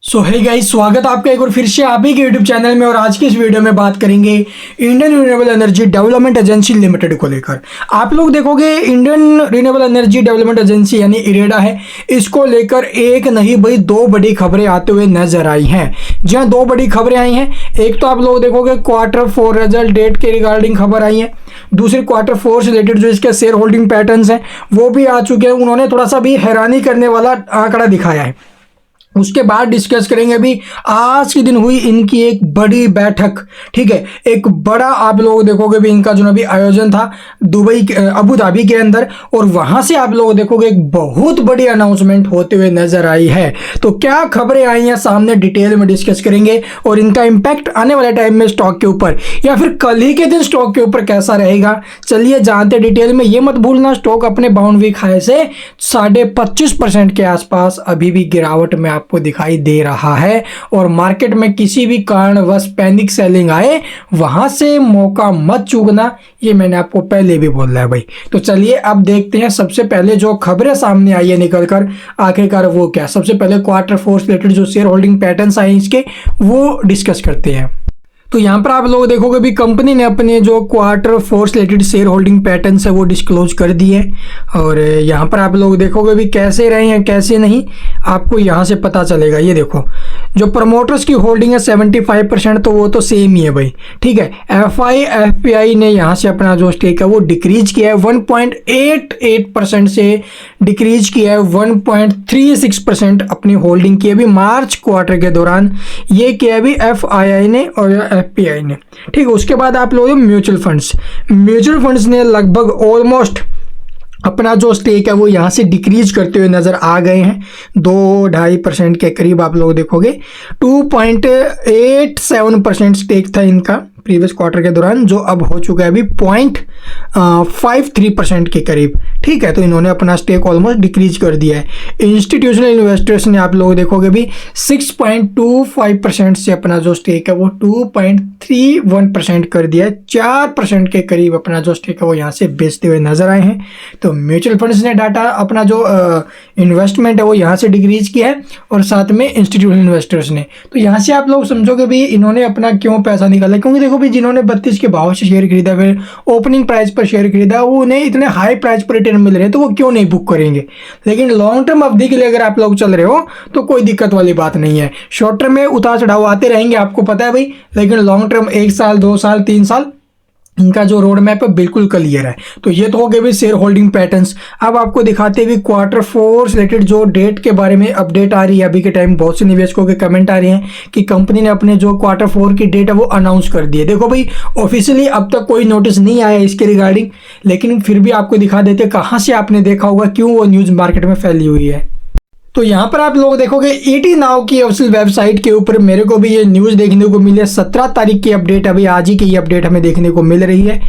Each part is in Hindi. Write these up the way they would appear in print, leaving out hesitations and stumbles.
सो है गाइस, स्वागत आपका एक और फिर से आप ही के यूट्यूब चैनल में। और आज की इस वीडियो में बात करेंगे Indian renewable energy development agency limited को लेकर। आप लोग देखोगे Indian renewable energy development agency यानी इरेडा है, इसको लेकर एक नहीं भाई दो बड़ी खबरें आते हुए नजर आई हैं। जी हाँ, दो बड़ी खबरें आई हैं। एक तो आप लोग देखोगे Q4 रिजल्ट डेट के रिगार्डिंग खबर आई है, दूसरी Q4 से रिलेटेड जो इसके शेयर होल्डिंग पैटर्न्स हैं वो भी आ चुके हैं। उन्होंने थोड़ा सा भी हैरानी करने वाला आंकड़ा दिखाया है। उसके बाद डिस्कस करेंगे अभी आज के दिन हुई इनकी एक बड़ी बैठक। ठीक है, एक बड़ा आप लोग देखोगे भी इनका जो अभी आयोजन था दुबई अबू धाबी के अंदर, और वहां से आप लोग देखोगे एक बहुत बड़ी अनाउंसमेंट होते हुए नजर आई है। तो क्या खबरें आई हैं सामने डिटेल में डिस्कस करेंगे, और इनका इंपैक्ट आने वाले टाइम में स्टॉक के ऊपर या फिर कल ही के दिन स्टॉक के ऊपर कैसा रहेगा, चलिए जानते डिटेल में। ये मत भूलना स्टॉक अपने बाउंड वीक हाई से 25.5% के आसपास अभी भी गिरावट में आपको दिखाई दे रहा है, और मार्केट में किसी भी कारणवश पैनिक सेलिंग आए वहां से मौका मत चूकना, ये मैंने आपको पहले भी बोला है भाई। तो चलिए अब देखते हैं सबसे पहले जो खबरें सामने आई है निकलकर आखिरकार वो क्या। सबसे पहले Q4 से रिलेटेड जो शेयर होल्डिंग पैटर्न्स आए इसके वो डिस्कस करते हैं। तो यहाँ पर आप लोग देखोगे भी कंपनी ने अपने जो Q4 से रिलेटेड शेयर होल्डिंग पैटर्न्स है वो डिस्क्लोज कर दिए, और यहाँ पर आप लोग देखोगे भी कैसे रहे हैं कैसे नहीं आपको यहाँ से पता चलेगा। ये देखो जो प्रमोटर्स की होल्डिंग है 75%, तो वो तो सेम ही है भाई। ठीक है, FPI ने यहाँ से अपना जो स्टेक है वो डिक्रीज किया है 1.88% से डिक्रीज किया है 1.36% अपनी होल्डिंग की अभी मार्च क्वार्टर के दौरान। ये किया अभी FII ने और FPI ने। ठीक है, उसके बाद आप लोग म्यूचुअल फंड्स ने लगभग ऑलमोस्ट अपना जो स्टेक है वो यहाँ से डिक्रीज करते हुए नजर आ गए हैं 2-2.5% के करीब। आप लोग देखोगे 2.87% स्टेक था इनका प्रीवियस क्वार्टर के दौरान, जो अब हो चुका है अभी 0.53% के करीब। ठीक है, तो इन्होंने अपना स्टेक ऑलमोस्ट डिक्रीज कर दिया है। इंस्टीट्यूशनल इन्वेस्टर्स ने आप लोग देखोगे भी 6.25% से अपना जो स्टेक है वो 2.31% कर दिया है। 4% के करीब अपना जो स्टेक है वो यहाँ से बेचते हुए नजर आए हैं। तो म्यूचुअल फंड्स ने डाटा अपना जो इन्वेस्टमेंट है वो यहाँ से डिक्रीज किया है, और साथ में इंस्टीट्यूशनल इन्वेस्टर्स ने। तो यहाँ से आप लोग समझोगे भी इन्होंने अपना क्यों पैसा निकाला, क्योंकि देखो भी जिन्होंने 32 के भाव से शेयर खरीदा, फिर ओपनिंग प्राइस पर शेयर खरीदा, वो उन्हें इतने हाई प्राइस पर रिटर्न मिल रहे हैं तो वो क्यों नहीं बुक करेंगे। लेकिन लॉन्ग टर्म अवधि के लिए अगर आप लोग चल रहे हो तो कोई दिक्कत वाली बात नहीं है। शॉर्ट टर्म में उतार चढ़ाव आते रहेंगे, आपको पता है भाई, लेकिन लॉन्ग टर्म 1 साल 2 साल 3 साल इनका जो रोड मैप है बिल्कुल क्लियर है। तो ये तो हो गए भी शेयर होल्डिंग पैटर्न्स। अब आपको दिखाते हुए Q4 से रिलेटेड जो डेट के बारे में अपडेट आ रही है। अभी के टाइम बहुत से निवेशकों के कमेंट आ रहे हैं कि कंपनी ने अपने जो Q4 की डेट है वो अनाउंस कर दी है। देखो भाई, ऑफिशियली अब तक कोई नोटिस नहीं आया इसके रिगार्डिंग, लेकिन फिर भी आपको दिखा देते कहाँ से आपने देखा होगा, क्यों वो न्यूज़ मार्केट में फैली हुई है। तो यहाँ पर आप लोग देखोगे ET नाउ की ऑफिशियल वेबसाइट के ऊपर मेरे को भी ये न्यूज़ देखने को मिली है। 17 तारीख की अपडेट, अभी आज ही की ये अपडेट हमें देखने को मिल रही है,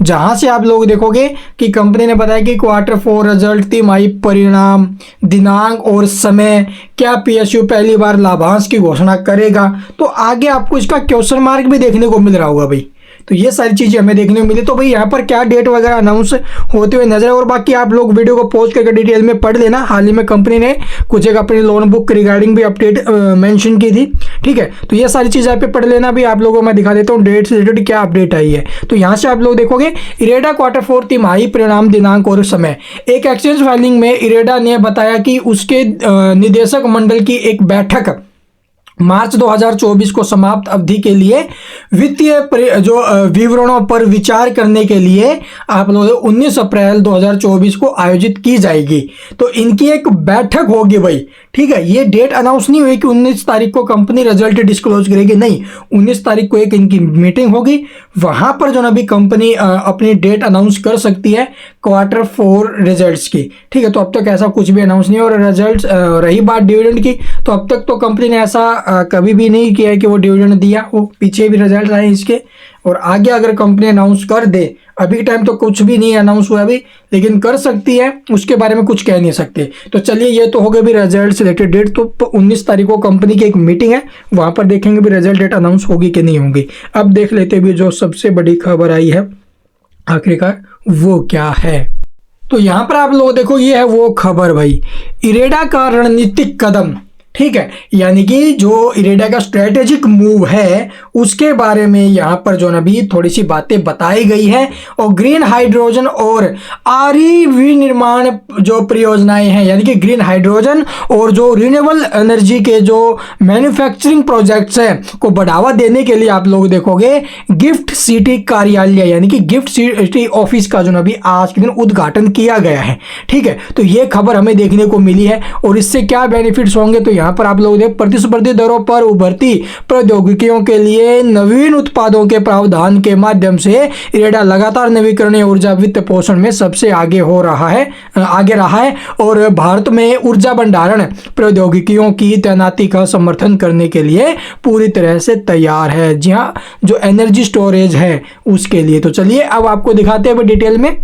जहां से आप लोग देखोगे कि कंपनी ने बताया कि Q4 रिजल्ट, तिमाही परिणाम, दिनांक और समय, क्या PSU पहली बार लाभांश की घोषणा करेगा। तो आगे आपको इसका क्वेश्चन मार्क भी देखने को मिल रहा होगा भाई। तो ये सारी चीज़ें हमें देखने को मिली। तो भाई यहाँ पर क्या डेट वगैरह अनाउंस होते हुए नजर है, और बाकी आप लोग वीडियो को पॉज करके डिटेल में पढ़ लेना। हाल ही में कंपनी ने कुछ एक अपनी लोन बुक रिगार्डिंग भी अपडेट मेंशन की थी। ठीक है, तो ये सारी चीज़ें आप पे पढ़ लेना। भी आप लोगों को मैं दिखा देता हूँ डेट से रिलेटेड क्या अपडेट आई है। तो यहाँ से आप लोग देखोगे इरेडा Q4 तिमाही परिणाम, दिनांक और समय। एक एक्सचेंज फाइलिंग में इरेडा ने बताया कि उसके निदेशक मंडल की एक बैठक मार्च 2024 को समाप्त अवधि के लिए वित्तीय जो विवरणों पर विचार करने के लिए आप लोग 19 अप्रैल 2024 को आयोजित की जाएगी। तो इनकी एक बैठक होगी भाई। ठीक है, ये डेट अनाउंस नहीं हुई कि 19 तारीख को कंपनी रिजल्ट डिस्क्लोज करेगी, नहीं, 19 तारीख को एक इनकी मीटिंग होगी, वहां पर जो ना भी कंपनी अपनी डेट अनाउंस कर सकती है Q4 रिजल्ट्स की। ठीक है, तो अब तक ऐसा कुछ भी अनाउंस नहीं। और रिजल्ट्स रही बात डिविडेंड की, तो अब तक तो कंपनी ने ऐसा कभी भी नहीं किया है कि वो डिविडेंड दिया हो। पीछे भी रिजल्ट आए इसके, और आगे अगर कंपनी अनाउंस कर दे, अभी के टाइम तो कुछ भी नहीं अनाउंस हुआ अभी, लेकिन कर सकती है, उसके बारे में कुछ कह नहीं सकते। तो चलिए ये तो हो गए भी रिजल्ट से रिलेटेड डेट। तो 19 तारीख को कंपनी की एक मीटिंग है, वहां पर देखेंगे भी रिजल्ट डेट अनाउंस होगी कि नहीं होगी। अब देख लेते भी जो सबसे बड़ी खबर आई है आखिरकार वो क्या है। तो यहाँ पर आप लोग देखो, ये है वो खबर भाई, इरेडा का रणनीतिक कदम। ठीक है, यानी कि जो इरेडा का स्ट्रेटेजिक मूव है उसके बारे में यहाँ पर जो ना भी थोड़ी सी बातें बताई गई है। और ग्रीन हाइड्रोजन और आरई विनिर्माण जो परियोजनाएं हैं, यानी कि ग्रीन हाइड्रोजन और जो रिन्यूएबल एनर्जी के जो मैन्युफैक्चरिंग प्रोजेक्ट्स हैं को बढ़ावा देने के लिए आप लोग देखोगे गिफ्ट सिटी कार्यालय यानी कि गिफ्ट सिटी ऑफिस का जो ना भी आज के दिन उद्घाटन किया गया है। ठीक है, तो ये खबर हमें देखने को मिली है। और इससे क्या बेनिफिट्स होंगे, तो यहाँ पर आप लोग देख, प्रतिस्पर्धी दरों पर उभरती प्रौद्योगिकियों के लिए नवीन उत्पादों के प्रावधान के माध्यम से इरेडा लगातार नवीकरणीय ऊर्जा वित्त पोषण में सबसे आगे रहा है और भारत में ऊर्जा भंडारण प्रौद्योगिकियों की तैनाती का समर्थन करने के लिए पूरी तरह से तैयार है। जी हाँ, जो एनर्जी स्टोरेज है उसके लिए। तो चलिए अब आपको दिखाते हैं डिटेल में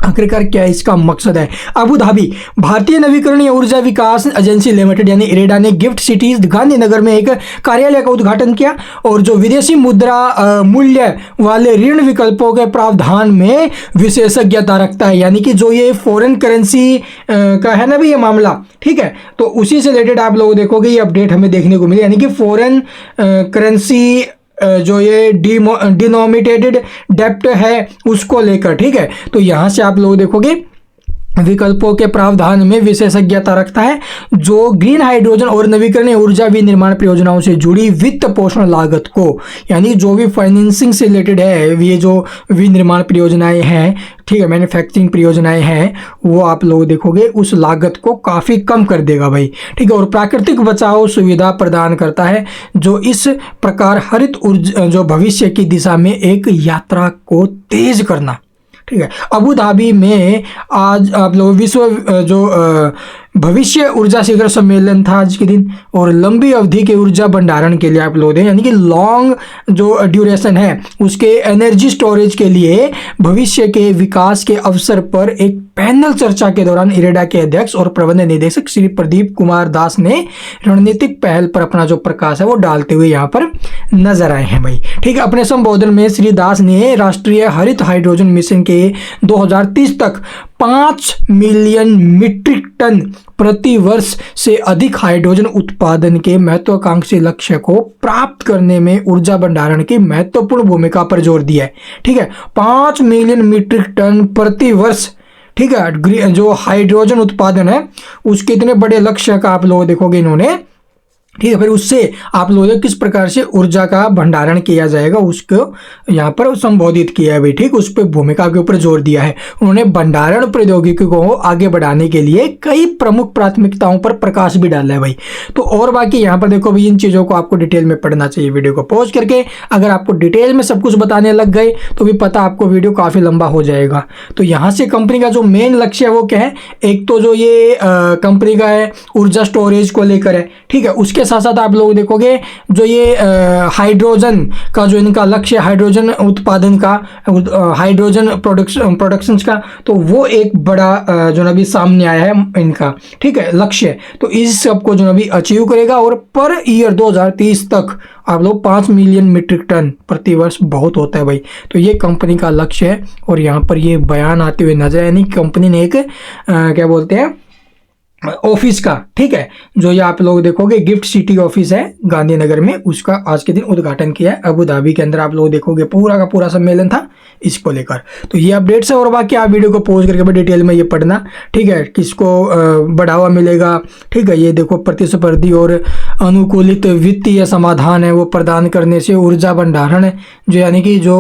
आखिरकार क्या इसका मकसद है। अबू धाबी भारतीय नवीकरणीय ऊर्जा विकास एजेंसी लिमिटेड यानी इरेडा ने गिफ्ट सिटीज गांधीनगर में एक कार्यालय का उद्घाटन किया और जो विदेशी मुद्रा मूल्य वाले ऋण विकल्पों के प्रावधान में विशेषज्ञता रखता है, यानी कि जो ये फॉरेन करेंसी का है ना भी ये मामला, ठीक है, तो उसी से रिलेटेड आप लोग देखोगे ये अपडेट हमें देखने को मिली, यानी कि फॉरेन करेंसी जो ये डिनोमिनेटेड डेप्ट है उसको लेकर। ठीक है, तो यहाँ से आप लोग देखोगे विकल्पों के प्रावधान में विशेषज्ञता रखता है जो ग्रीन हाइड्रोजन और नवीकरणीय ऊर्जा विनिर्माण परियोजनाओं से जुड़ी वित्त पोषण लागत को, यानी जो भी फाइनेंसिंग से रिलेटेड है, ये जो विनिर्माण परियोजनाएं हैं, ठीक है, मैन्युफैक्चरिंग परियोजनाएं हैं, वो आप लोग देखोगे उस लागत को काफ़ी कम कर देगा भाई। ठीक है, और प्राकृतिक बचाव सुविधा प्रदान करता है जो इस प्रकार हरित ऊर्जा जो भविष्य की दिशा में एक यात्रा को तेज करना। ठीक है, अबू धाबी में आज आप लोग विश्व जो भविष्य ऊर्जा शिखर सम्मेलन था आज के दिन, और लंबी अवधि के ऊर्जा भंडारण के लिए आप लोग दें, यानी कि लॉन्ग जो ड्यूरेशन है उसके एनर्जी स्टोरेज के लिए भविष्य के विकास के अवसर पर एक पैनल चर्चा के दौरान इरेडा के अध्यक्ष और प्रबंध निदेशक श्री प्रदीप कुमार दास ने रणनीतिक पहल पर अपना जो प्रकाश है वो डालते हुए यहाँ पर नजर आए हैं भाई। ठीक है, अपने संबोधन में श्री दास ने राष्ट्रीय हरित हाइड्रोजन मिशन के 2030 तक 5 मिलियन मीट्रिक टन प्रति वर्ष से अधिक हाइड्रोजन उत्पादन के महत्वाकांक्षी लक्ष्य को प्राप्त करने में ऊर्जा भंडारण की महत्वपूर्ण भूमिका पर जोर दिया है। ठीक है, 5 मिलियन मीट्रिक टन प्रति वर्ष, ठीक है, जो हाइड्रोजन उत्पादन है उसके इतने बड़े लक्ष्य का आप लोग देखोगे इन्होंने। ठीक है, फिर उससे आप लोगों ने किस प्रकार से ऊर्जा का भंडारण किया जाएगा उसको यहाँ पर संबोधित किया है भाई। ठीक, उस पर भूमिका के ऊपर जोर दिया है उन्होंने। भंडारण प्रौद्योगिकी को आगे बढ़ाने के लिए कई प्रमुख प्राथमिकताओं पर प्रकाश भी डाला है भाई। तो और बाकी यहाँ पर देखो भाई, इन चीज़ों को आपको डिटेल में पढ़ना चाहिए वीडियो को पॉज करके। अगर आपको डिटेल में सब कुछ बताने लग गए तो भी पता आपको वीडियो काफ़ी लंबा हो जाएगा। तो यहाँ से कंपनी का जो मेन लक्ष्य है वो क्या है, एक तो जो ये कंपनी का है ऊर्जा स्टोरेज को लेकर है। ठीक है, उसके साथ साथ आप लोग देखोगे जो ये हाइड्रोजन का जो इनका लक्ष्य हाइड्रोजन उत्पादन का, हाइड्रोजन प्रोडक्शन का, तो वो एक बड़ा जो ना भी सामने आया है इनका। ठीक है, लक्ष्य, तो इस सब को जो ना भी अचीव करेगा और पर ईयर 2030 तक आप लोग 5 मिलियन मीट्रिक टन प्रति वर्ष बहुत होता है भाई। तो ये कंपनी का लक्ष्य है और यहाँ पर ये बयान आते हुए नजर, यानी कंपनी ने एक क्या बोलते हैं ऑफिस का, ठीक है, जो ये आप लोग देखोगे गिफ्ट सिटी ऑफिस है गांधीनगर में, उसका आज के दिन उद्घाटन किया है। अबू धाबी के अंदर आप लोग देखोगे पूरा का पूरा सम्मेलन था इसको लेकर। तो ये अपडेट्स है और बाकी आप वीडियो को पॉज करके डिटेल में ये पढ़ना। ठीक है, किसको बढ़ावा मिलेगा। ठीक है, ये देखो प्रतिस्पर्धी और अनुकूलित वित्तीय समाधान है वो प्रदान करने से ऊर्जा भंडारण जो यानी कि जो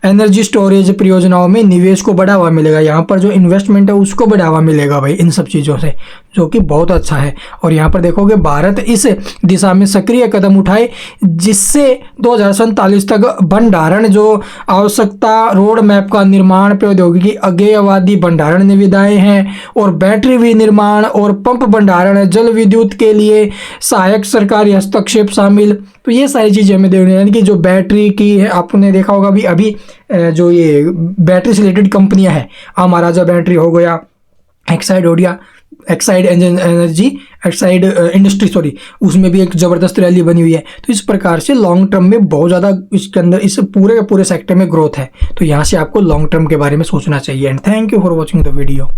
एनर्जी स्टोरेज परियोजनाओं में निवेश को बढ़ावा मिलेगा। यहाँ पर जो इन्वेस्टमेंट है उसको बढ़ावा मिलेगा भाई इन सब चीज़ों से, जो कि बहुत अच्छा है। और यहाँ पर देखोगे भारत इस दिशा में सक्रिय कदम उठाए जिससे 2047 तक भंडारण जो आवश्यकता रोड मैप का निर्माण, प्रौद्योगिकी अज्ञेयवादी भंडारण निविदाएं हैं और बैटरी विनिर्माण और पंप भंडारण, जल विद्युत के लिए सहायक सरकारी हस्तक्षेप शामिल। तो ये सारी चीज़ें हमें देखने, यानी कि जो बैटरी की है आपने देखा होगा अभी जो ये बैटरी से रिलेटेड कंपनियां हैं, महाराजा बैटरी हो गया, एक्साइड हो गया, Exide energy, Exide industry, sorry, उसमें भी एक ज़बरदस्त रैली बनी हुई है। तो इस प्रकार से लॉन्ग टर्म में बहुत ज़्यादा इसके अंदर इस पूरे के पूरे सेक्टर में ग्रोथ है। तो यहाँ से आपको लॉन्ग टर्म के बारे में सोचना चाहिए। And thank you for watching the video.